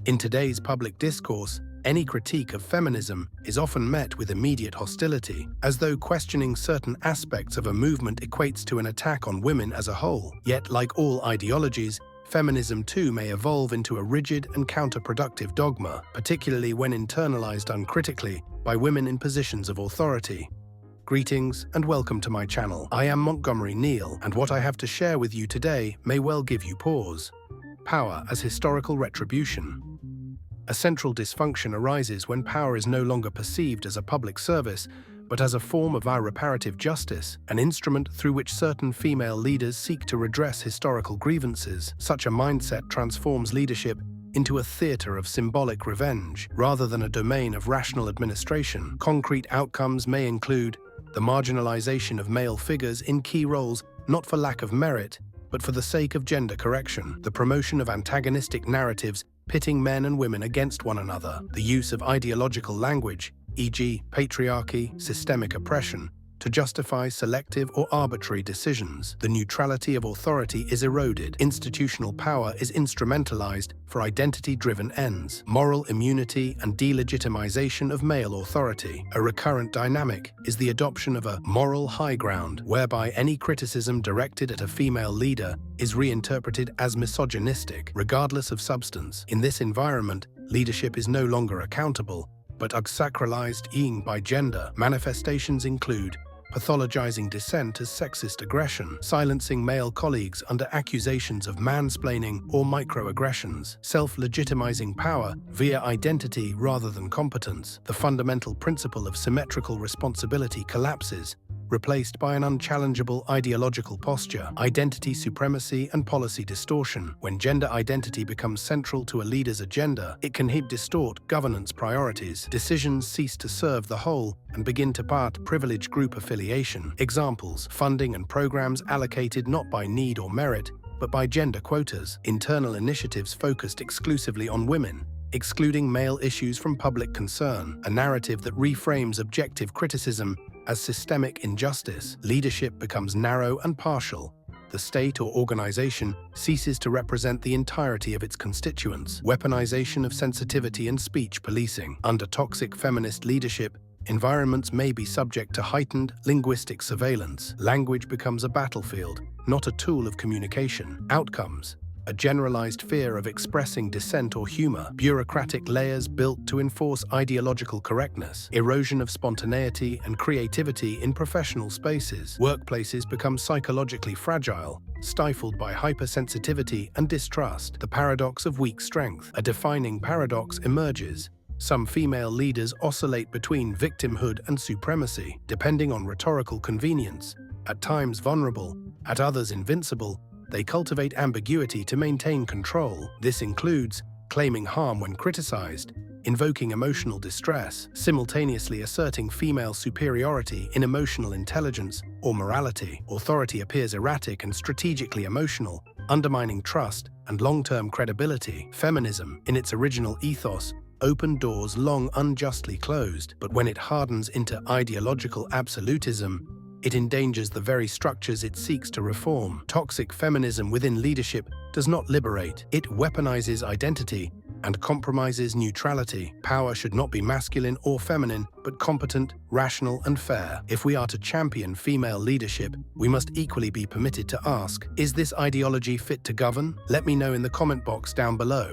In today's public discourse, any critique of feminism is often met with immediate hostility, as though questioning certain aspects of a movement equates to an attack on women as a whole. Yet, like all ideologies, feminism too may evolve into a rigid and counterproductive dogma, particularly when internalized uncritically by women in positions of authority. Greetings and welcome to my channel. I am Montgomery Neal, and what I have to share with you today may well give you pause. Power as historical retribution. A central dysfunction arises when power is no longer perceived as a public service, but as a form of our reparative justice, an instrument through which certain female leaders seek to redress historical grievances. Such a mindset transforms leadership into a theater of symbolic revenge, rather than a domain of rational administration. Concrete outcomes may include the marginalization of male figures in key roles, not for lack of merit, but for the sake of gender correction, the promotion of antagonistic narratives pitting men and women against one another, the use of ideological language, e.g., patriarchy, systemic oppression, to justify selective or arbitrary decisions. The neutrality of authority is eroded. Institutional power is instrumentalized for identity-driven ends. Moral immunity and delegitimization of male authority. A recurrent dynamic is the adoption of a moral high ground, whereby any criticism directed at a female leader is reinterpreted as misogynistic, regardless of substance. In this environment, leadership is no longer accountable, but sacralized by gender. Manifestations include pathologizing dissent as sexist aggression, silencing male colleagues under accusations of mansplaining or microaggressions, self-legitimizing power via identity rather than competence. The fundamental principle of symmetrical responsibility collapses, replaced by an unchallengeable ideological posture. Identity supremacy and policy distortion. When gender identity becomes central to a leader's agenda, it can distort governance priorities. Decisions cease to serve the whole and begin to part privilege group affiliation. Examples: funding and programs allocated not by need or merit, but by gender quotas. Internal initiatives focused exclusively on women, excluding male issues from public concern. A narrative that reframes objective criticism as systemic injustice. Leadership becomes narrow and partial. The state or organization ceases to represent the entirety of its constituents. Weaponization of sensitivity and speech policing. Under toxic feminist leadership, environments may be subject to heightened linguistic surveillance. Language becomes a battlefield, not a tool of communication. Outcomes: a generalized fear of expressing dissent or humor, bureaucratic layers built to enforce ideological correctness, erosion of spontaneity and creativity in professional spaces. Workplaces become psychologically fragile, stifled by hypersensitivity and distrust. The paradox of weak strength. A defining paradox emerges. Some female leaders oscillate between victimhood and supremacy, depending on rhetorical convenience. At times vulnerable, at others invincible, they cultivate ambiguity to maintain control. This includes claiming harm when criticized, invoking emotional distress, simultaneously asserting female superiority in emotional intelligence or morality. Authority appears erratic and strategically emotional, undermining trust and long-term credibility. Feminism, in its original ethos, opened doors long unjustly closed, but when it hardens into ideological absolutism, it endangers the very structures it seeks to reform. Toxic feminism within leadership does not liberate. It weaponizes identity and compromises neutrality. Power should not be masculine or feminine, but competent, rational, and fair. If we are to champion female leadership, we must equally be permitted to ask, is this ideology fit to govern? Let me know in the comment box down below.